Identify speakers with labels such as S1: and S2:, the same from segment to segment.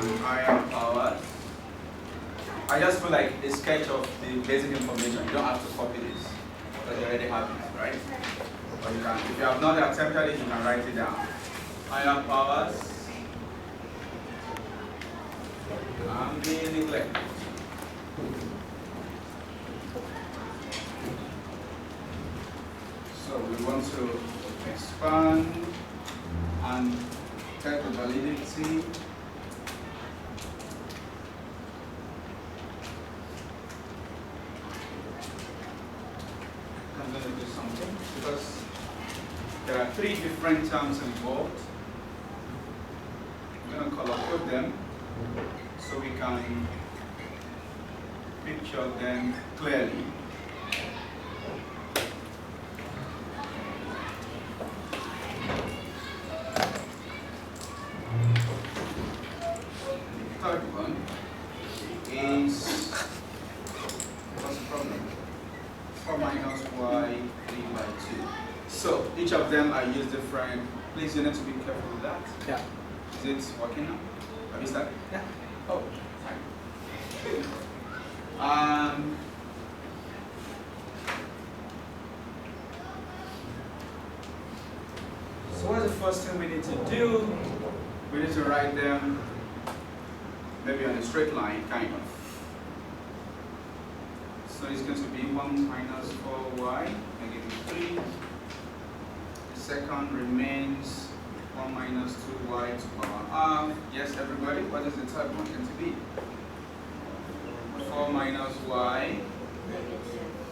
S1: and higher powers. I just feel like a sketch of the basic information. You don't have to copy this because you already have it, right? But you can, if you have not attempted it, you can write it down. Higher powers and being neglected. So we want to expand and check the validity. I'm going to do something because there are 3 different terms involved. I'm going to color code them so we can picture them clearly. The third one is, what's the problem? 4 minus y 3 by 2. So each of them I use different. Please, you need to be careful with that.
S2: Yeah.
S1: Is it working now? Have you started?
S2: Yeah.
S1: Oh, fine. So what's the first thing we need to do? We need to write them maybe on a straight line, kind of. So it's going to be 1 minus 4y, -3. The second remains 1 minus 2y to power half. Yes, everybody, what is the third one going to be? 4 minus y,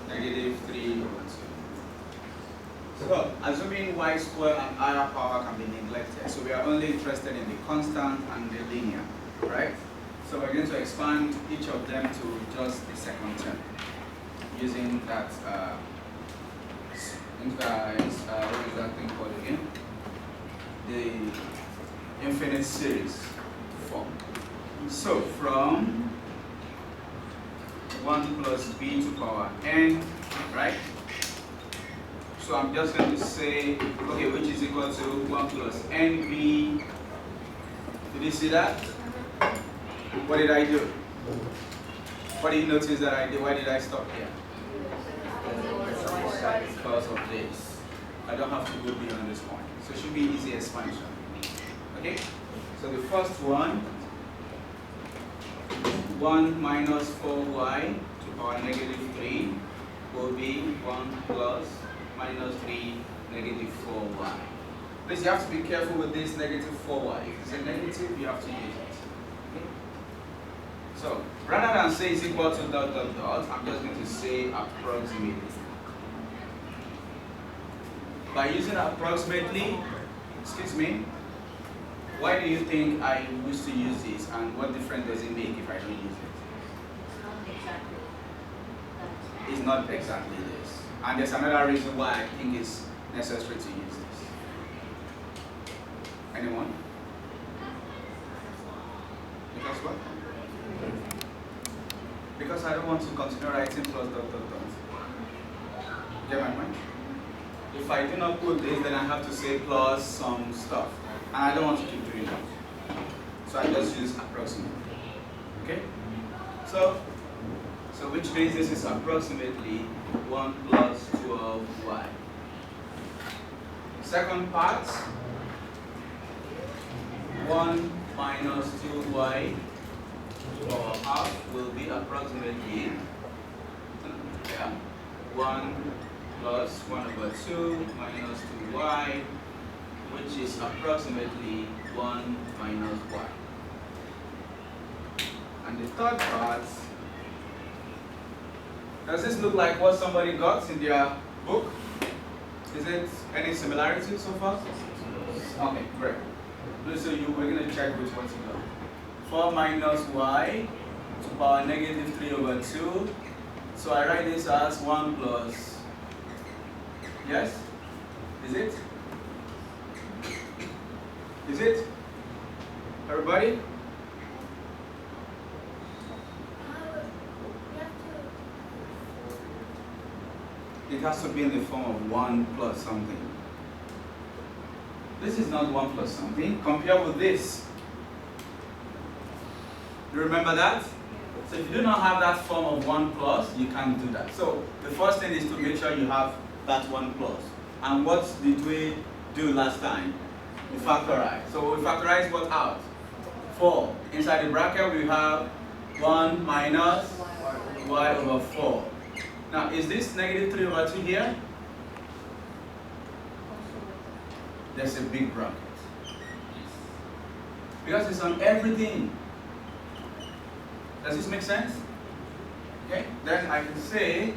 S1: -3 over 2. So, assuming y squared and higher power can be neglected, so we are only interested in the constant and the linear, right? So we're going to expand each of them to just the second term, using that, what is that thing called again? The infinite series form. So from 1 plus b to power n, right? So I'm just going to say, okay, which is equal to 1 plus nb. Did you see that? What did I do? What did you notice that I did? Why did I stop here? Because of this. I don't have to go beyond this point. So it should be easy expansion. Okay? So the first one, 1 minus 4y to power -3 will be 1 plus -3 -4y. Please, you have to be careful with this -4y. If it's a negative, you have to use it. Okay? So rather than say it's equal to ... I'm just going to say approximately. By using approximately, excuse me, why do you think I wish to use this, and what difference does it make if I don't use it? It's not exactly this. And there's another reason why I think it's necessary to use this. Anyone? Because what? Because I don't want to continue writing plus ... Get my point? If I do not put this, then I have to say plus some stuff. And I don't want to keep doing that. So I just use approximately. Okay? So which means this is approximately 1 plus 12y. Second part, 1 minus 2y to power half will be approximately 1 plus 1 over 2 minus 2y, which is approximately 1 minus y. And the third part, does this look like what somebody got in their book? Is it any similarity so far? Okay, great. So we're going to check with what you got. 4 minus y to power -3 over 2. So I write this as 1 plus. Yes? Is it? Is it? Everybody? It has to be in the form of 1 plus something. This is not 1 plus something. Compare with this. You remember that? So if you do not have that form of 1 plus, you can't do that. So the first thing is to make sure you have that 1 plus. And what did we do last time? We factorize. So we factorize what out? 4. Inside the bracket we have 1 minus y over 4. Now is this negative 3 over 2 here? There's a big bracket. Because it's on everything. Does this make sense? Okay, then I can say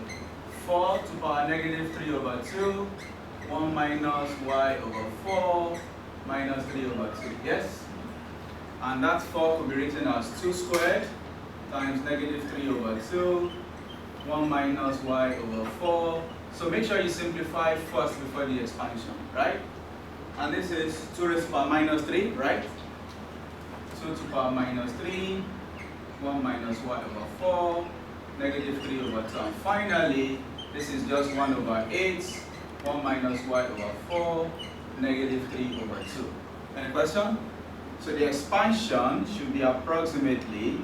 S1: 4 to the power negative 3 over 2, 1 minus y over 4, minus 3 over 2, yes? And that 4 could be written as 2 squared times negative 3 over 2, 1 minus y over 4. So make sure you simplify first before the expansion, right? And this is 2 raised to the power minus 3, right? 2 to the power minus 3, 1 minus y over 4, negative 3 over 2. And finally, this is just 1 over 8, 1 minus y over 4, negative 3 over 2. Any question? So the expansion should be approximately,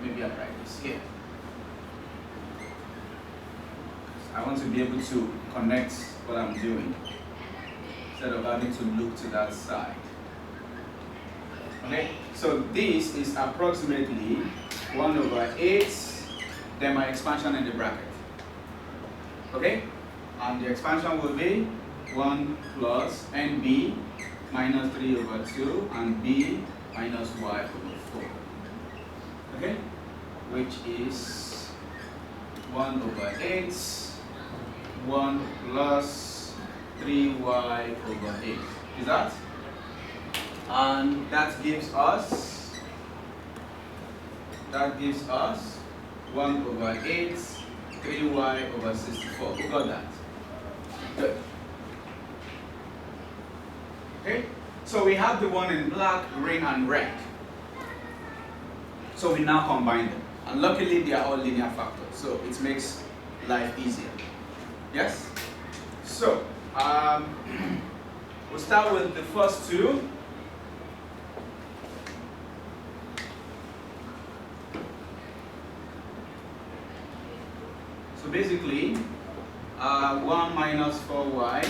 S1: maybe I'll write this here. I want to be able to connect what I'm doing instead of having to look to that side. Okay, so this is approximately 1 over 8, then my expansion in the bracket. Okay, and the expansion will be 1 plus nb minus 3 over 2 and b minus y over 4. Okay, which is 1 over 8, 1 plus 3y over 8. Is that? And that gives us 1 over 8, 3y over 64. Who got that? Good. Okay, so we have the one in black, green, and red. So we now combine them. And luckily they are all linear factors, so it makes life easier. Yes? So, we'll start with the first two. So basically, 1 minus 4y to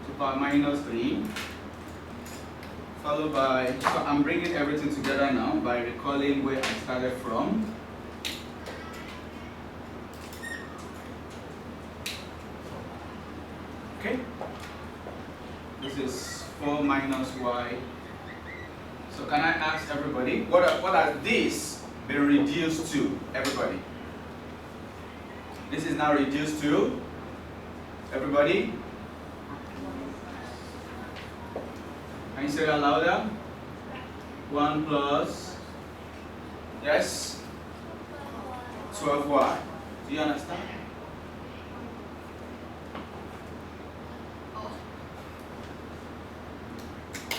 S1: the power minus 3, followed by, so I'm bringing everything together now by recalling where I started from. Okay, this is 4 minus y. So can I ask everybody, what has this been reduced to, everybody? This is now reduced to, everybody? Can you say that louder? 1 plus, yes? 12y. Do you understand?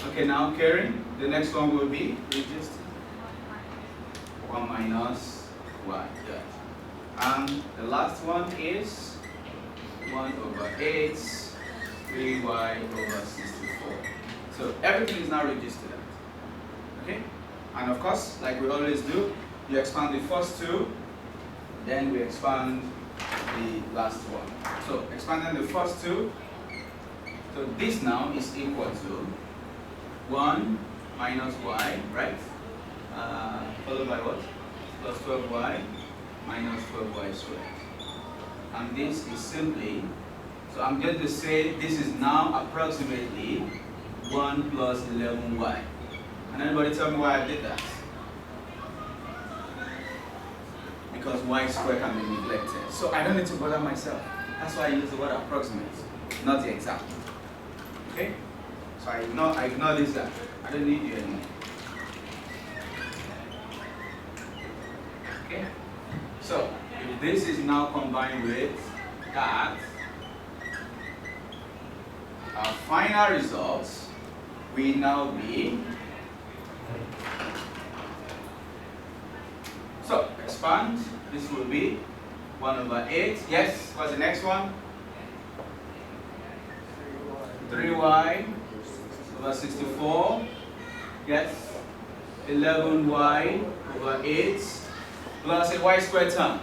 S1: Okay, now Karen, the next one will be reduced. 1 minus y. Yeah. And the last one is 1 over 8, 3y over 64. So everything is now reduced to that. Okay? And of course, like we always do, you expand the first two, then we expand the last one. So expanding the first two, so this now is equal to 1 minus y, right? Followed by what? Plus 12y minus 12y squared. And this is simply, so I'm going to say this is now approximately 1 plus 11y. Can anybody tell me why I did that? Because y squared can be neglected. So I don't need to bother myself. That's why I use the word approximate, not the exact. Okay? So I ignore this guy. I don't need you anymore. Okay? So if this is now combined with that, our final results will now be, so expand, this will be 1 over 8. Yes, what's the next one? 3y over 64. Yes. 11y over 8 plus a y squared term.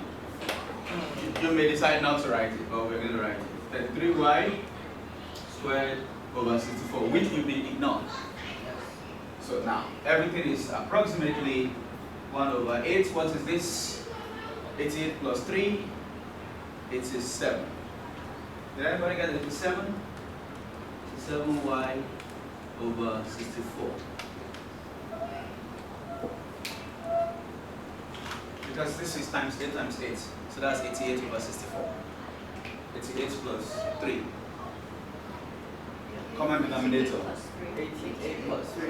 S1: You may decide not to write it, but we're going to write it. 33y squared over 64, which will be ignored. So now, everything is approximately 1 over 8. What is this? 88 plus 3, it is 7. Did anybody get 87? 7y over 64. Because this is times 8 times 8. So that's 88 over 64. 88 plus 3. Common denominator.
S2: 88 plus 3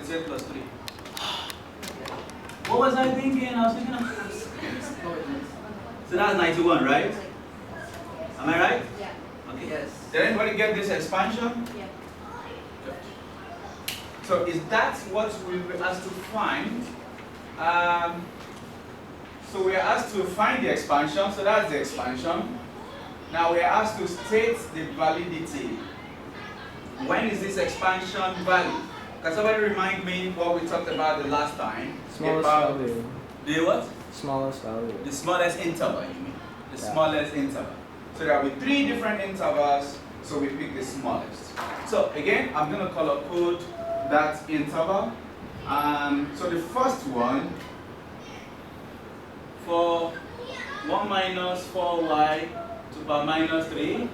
S2: is
S1: 88 plus 3. What was I thinking? I was thinking of... So that's 91, right? Am I right?
S3: Yeah.
S1: Okay.
S2: yes.
S1: Did anybody get this expansion?
S3: Yeah.
S1: Good. So is that what we were asked to find? So we are asked to find the expansion, so that's the expansion. Now we are asked to state the validity. When is this expansion valid? Can somebody remind me what we talked about the last time?
S4: Smallest
S1: about
S4: value.
S1: the what?
S4: Smallest value.
S1: The smallest interval, you mean? The
S4: Yeah.
S1: smallest interval. So there will be 3 different intervals, so we pick the smallest. So again, I'm going to color code that interval. So the first one, for 1 minus 4y to the power minus 3,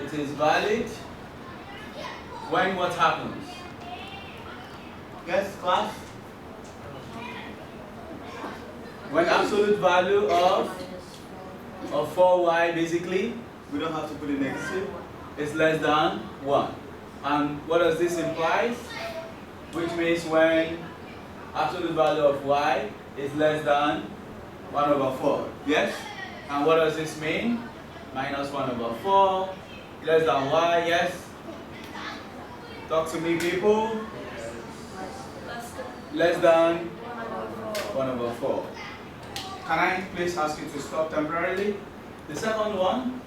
S1: it is valid when what happens? Yes, class? When absolute value of 4y, basically, we don't have to put a negative, is less than 1. And what does this imply? Which means when absolute value of y is less than 1 over 4. Yes? And what does this mean? Minus 1 over 4, less than y, yes? Talk to me, people. Less than 1 over 4. Can I please ask you to stop temporarily? The second one,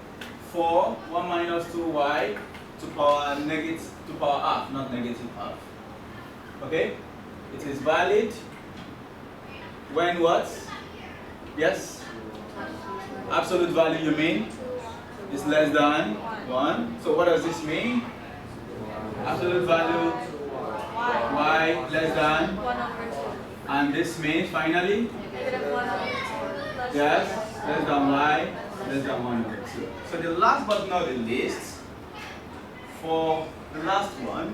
S1: 4, 1 minus 2y to power half, not negative half. Okay? It is valid when what? Yes? Absolute value, you mean? Is less than 1. So what does this mean? Absolute value y less than
S3: 1 over 2.
S1: and this means finally
S3: Negative 1 over 2. Plus
S1: yes less than y less than 1 over 2. So the last but not the least, for the last one,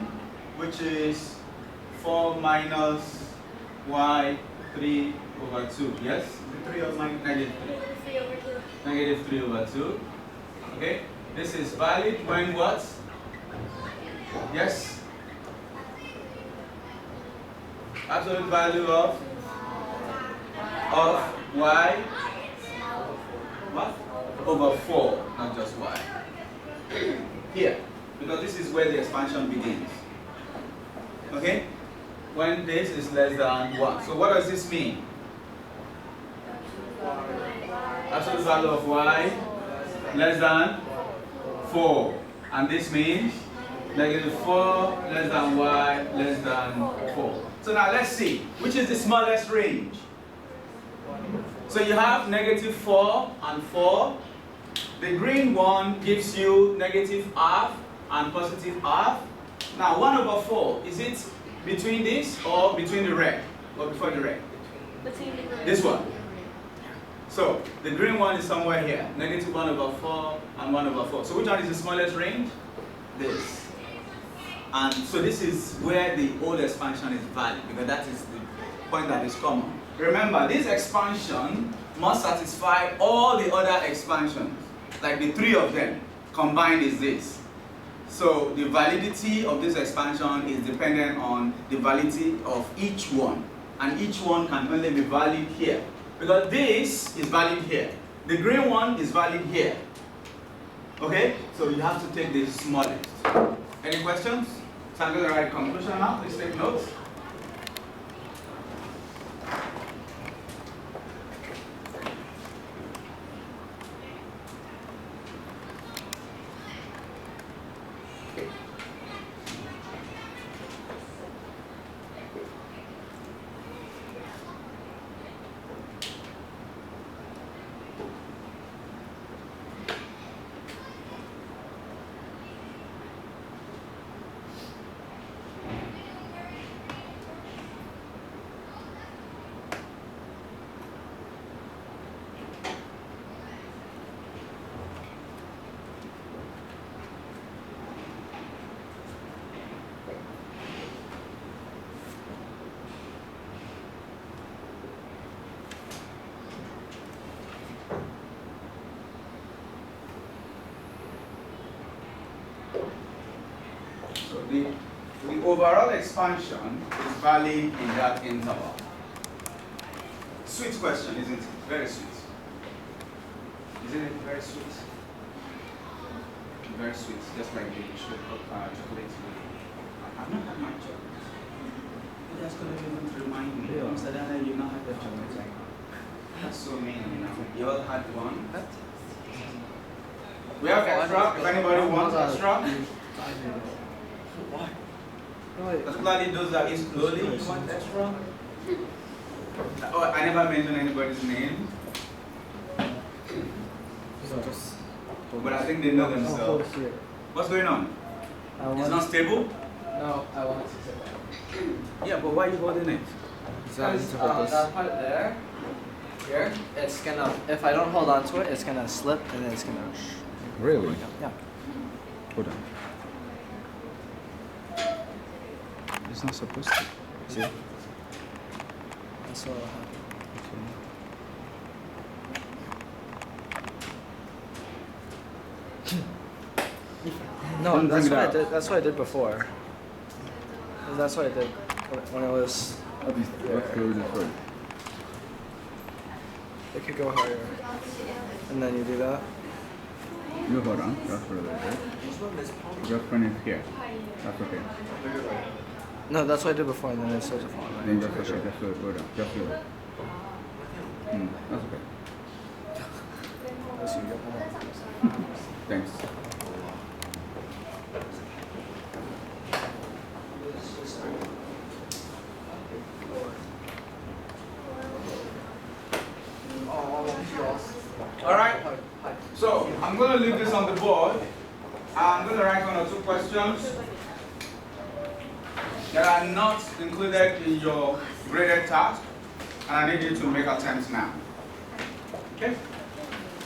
S1: which is 4 minus y 3 over 2. Yes? The 3 of negative 3.
S3: Negative 3 over 2.
S1: Negative 3 over 2. Okay? This is valid when what? Yes? Absolute value of y what? Over 4, not just y. Here, because this is where the expansion begins. Okay? When this is less than 1. So what does this mean? Absolute value of y less than 4. And this means negative 4 less than y less than 4. So now let's see, which is the smallest range? So you have negative 4 and 4. The green one gives you negative half and positive half. Now 1 over 4, is it between this or between the red? Or before the red?
S3: Between the green.
S1: This one. So the green one is somewhere here. Negative 1 over 4 and 1 over 4. So which one is the smallest range? This. And so this is where the old expansion is valid, because that is the point that is common. Remember, this expansion must satisfy all the other expansions, like the 3 of them combined is this. So the validity of this expansion is dependent on the validity of each one, and each one can only be valid here, because this is valid here. The green one is valid here. Okay? So you have to take the smallest. Any questions? So I'm going to write conclusion now. Please take notes. overall expansion is valid in that interval. Sweet question, isn't it? Very sweet. Isn't it very sweet? Very sweet, just like the chocolate. I've not had my chocolate. You guys could have even remind me.
S2: Yeah.
S1: Mr. Dana, you not had the chocolate. That's so mean, you know. You all had one. We have extra. If anybody wants extra,
S2: Why?
S1: particularly those that eat slowly, you want extra? Oh, I never mentioned anybody's name, but I think they know themselves. What's going on? It's not stable?
S2: No, I want it to sit down.
S1: Yeah, but why are you holding it?
S2: Because that part there, here, it's gonna, if I don't hold on to it, it's gonna slip and then it's gonna.
S4: Really?
S2: Yeah.
S4: Hold on. It's not supposed to. See?
S2: That's what will happen. No,
S4: Don't
S2: that's
S4: bring it
S2: what I
S4: out.
S2: did. That's what I did before. That's what I did when it was up
S4: Let's
S2: there.
S4: go this way.
S2: It could go higher, and then you do that.
S4: You hold on. Just for a little bit. Just when it's here. That's okay.
S2: No, that's what I did before, and then it starts to fall. Right?
S4: Then just okay. Just hold on. Just hold on. That's okay.
S2: Unless you get one.
S4: Thanks.
S1: Alright, so I'm going to leave this on the board. I'm going to write 1 or 2 questions that are not included in your graded task, and I need you to make attempts now. Okay?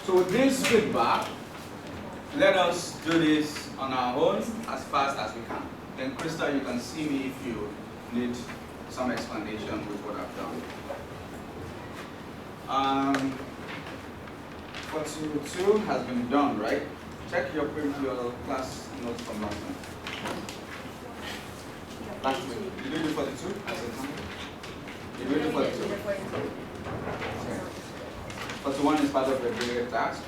S1: So with this feedback, let us do this on our own as fast as we can. Then Krista, you can see me if you need some explanation with what I've done. 42 has been done, right? Check your class notes from last week. Last week. Did you do 42 as an example? Did you do 42? Okay. 41 is part of the graded task.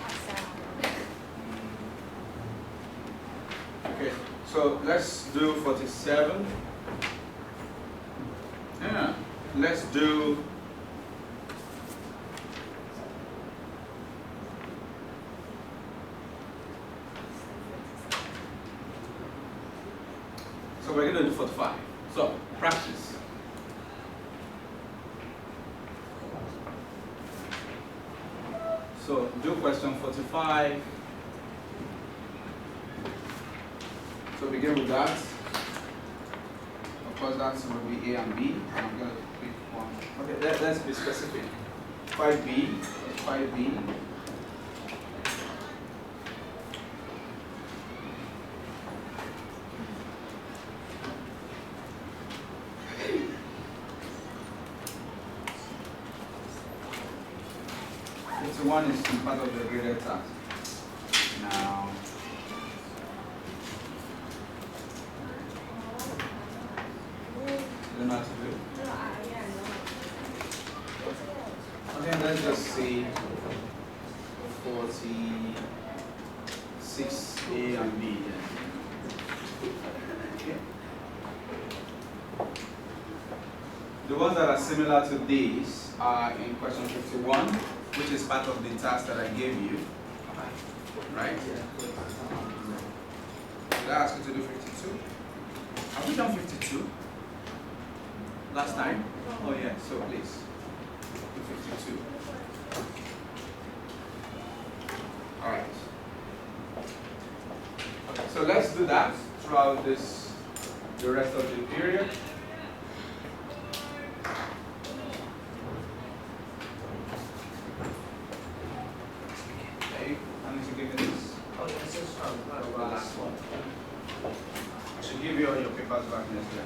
S1: Okay, so let's do 47. Yeah, let's do so we're going to do 45. So, practice. So, do question 45. So, begin with that. Of course, that's going to be A and B. And I'm going to pick one. Okay, let's be specific. 5B. 5B. One is part of the graded task. Now, you don't know how to do it? Okay, let's just see 46A and B then. Okay. The ones that are similar to these are in question 51. Which is part of the task that I gave you, right? Did I ask you to do 52? Have we done 52 last time? Oh yeah, so please, do 52. All right. Okay, so let's do that throughout the rest of the period. I should give you all your papers back next year.